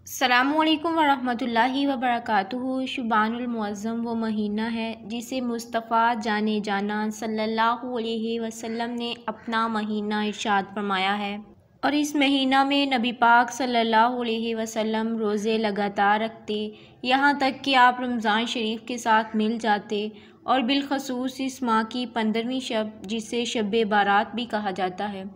अस्सलामुअलैकुम वरहमतुल्लाहि वबरकातुहू। शुबानुल मुअज़्ज़म वो महीना है जिसे मुस्तफ़ा जाने जाना सल्लल्लाहु अलैहि वसल्लम ने अपना महीना इरशाद फरमाया है। और इस महीना में नबी पाक सल्लल्लाहु अलैहि वसल्लम रोज़े लगातार रखते, यहाँ तक कि आप रमज़ान शरीफ के साथ मिल जाते। और बिलखसूस इस माह की 15वीं शब, जिसे शब बारात भी कहा जाता है,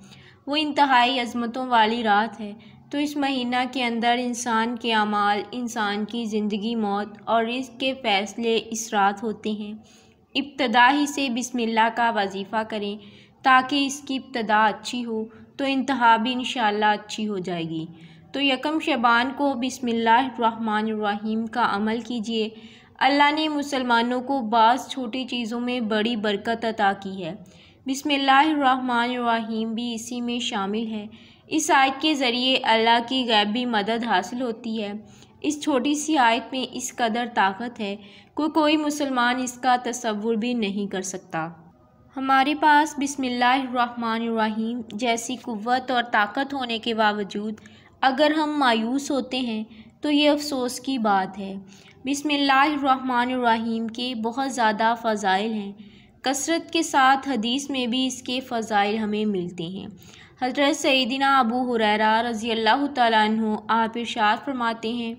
वो इंतहाई अज़मतों वाली रात है। तो इस महीना के अंदर इंसान के अमाल, इंसान की ज़िंदगी मौत और रिज़्क़ के फ़ैसले इस रात होते हैं। इब्तदा ही से बिस्मिल्लाह का वजीफ़ा करें, ताकि इसकी इब्तदा अच्छी हो तो इंतहा भी इंशाअल्लाह अच्छी हो जाएगी। तो यकम शबान को बिस्मिल्लाहिर्रहमानिर्रहीम का अमल कीजिए। अल्लाह ने मुसलमानों को बाज़ छोटी चीज़ों में बड़ी बरकत अता की है। बिस्मिल्लाहिर्रहमानिर्रहीम भी इसी में शामिल है। इस आयत के ज़रिए अल्लाह की गैबी मदद हासिल होती है। इस छोटी सी आयत में इस कदर ताकत है कि कोई मुसलमान इसका तसव्वुर भी नहीं कर सकता। हमारे पास बिस्मिल्लाहिर्रहमानिर्रहीम जैसी क़ुव्वत और ताकत होने के बावजूद अगर हम मायूस होते हैं तो ये अफ़सोस की बात है। बिस्मिल्लाहिर्रहमानिर्रहीम के बहुत ज़्यादा फ़ज़ाइल हैं। कसरत के साथ हदीस में भी इसके फ़ज़ाइल हमें मिलते हैं। हज़रत सैयदना अबू हुरैरा रज़ियल्लाहु तआला अन्हु आप इरशाद फरमाते हैं,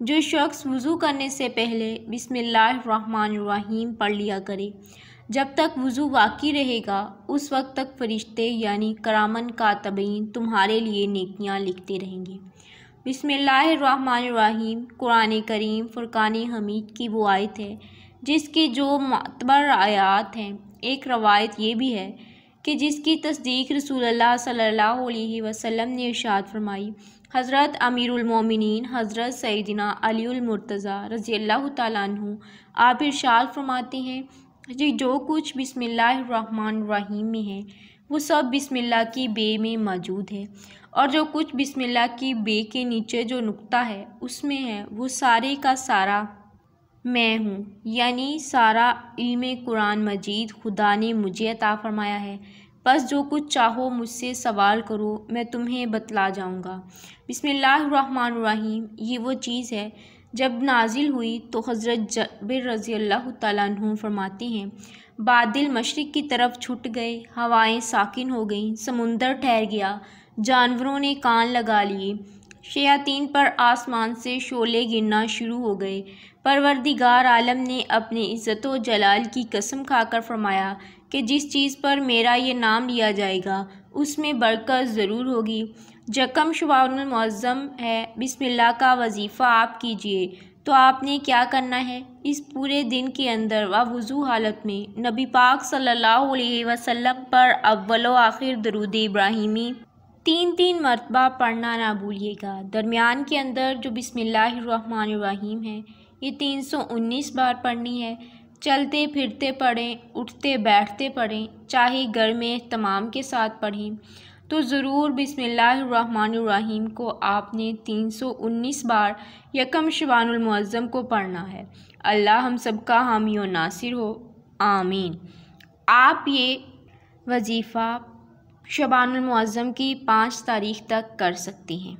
जो शख्स वुज़ू करने से पहले बिस्मिल्लाहिर्रहमानिर्रहीम पढ़ लिया करे, जब तक वुज़ू बाकी रहेगा उस वक्त तक फ़रिश्ते यानी करामन कातबीन तुम्हारे लिए नेकियां लिखते रहेंगे। बिस्मिल्लाहिर्रहमानिर्रहीम कुरान करीम फ़ुरक़ान हमीद की वो आयत है जिसकी जो मातबर आयात हैं। एक रवायत ये भी है कि जिसकी तस्दीक रसूलुल्लाह सल्लल्लाहु अलैहि वसल्लम ने इरशाद फरमाई। हज़रत अमीरुल मोमिनीन हज़रत सैयदना अलीउल मुर्तज़ा रज़ियल्लाहु तआला अन्हु आप इरशाद फरमाते हैं जी, जो कुछ बिस्मिल्लाहिर्रहमानिर्रहीम में है वो सब बिस्मिल्लाह की बे में मौजूद है, और जो कुछ बिस्मिल्लाह की बे के नीचे जो नुक्ता है उसमें है वो सारे का सारा मैं हूँ, यानी सारा इल्मे कुरान मजीद खुदा ने मुझे अता फ़रमाया है। बस जो कुछ चाहो मुझसे सवाल करो, मैं तुम्हें बतला जाऊँगा। बिस्मिल्लाहिर्रहमानिर्रहीम ये वो चीज़ है जब नाजिल हुई तो हज़रत जाबिर रज़ियल्लाहु तआला अन्हु फरमाते हैं, बादल मशरिक़ की तरफ छुट गए, हवाएं साकिन हो गईं, समुंदर ठहर गया, जानवरों ने कान लगा लिए, शयातीन पर आसमान से शोले गिरना शुरू हो गए। परवरदिगार आलम ने अपने इज़्ज़त व जलाल की कसम खाकर फरमाया कि जिस चीज़ पर मेरा ये नाम लिया जाएगा उसमें बरकत ज़रूर होगी। जकम शुबानुल मुअज़्ज़म है, बिस्मिल्लाह का वजीफ़ा आप कीजिए। तो आपने क्या करना है, इस पूरे दिन के अंदर व वुज़ू हालत में नबी पाक सल्लल्लाहु अलैहि वसल्लम पर अव्वल व आखिर दरूद इब्राहिमी 3-3 मरतबा पढ़ना ना भूलिएगा। दरमियान के अंदर जो बिस्मिल्लाहिर्रहमानिर्रहीम है ये 319 बार पढ़नी है। चलते फिरते पढ़ें, उठते बैठते पढ़ें, चाहे घर में तमाम के साथ पढ़ें, तो ज़रूर बिस्मिल्लाहिर्रहमानिर्रहीम को आपने 319 बार यकम शबानुल मुअज़्ज़म को पढ़ना है। अल्लाह हम सबका हामी व नासिर हो, आमीन। आप ये वजीफ़ा शबानुल मुअज़्ज़म की 5 तारीख़ तक कर सकती हैं।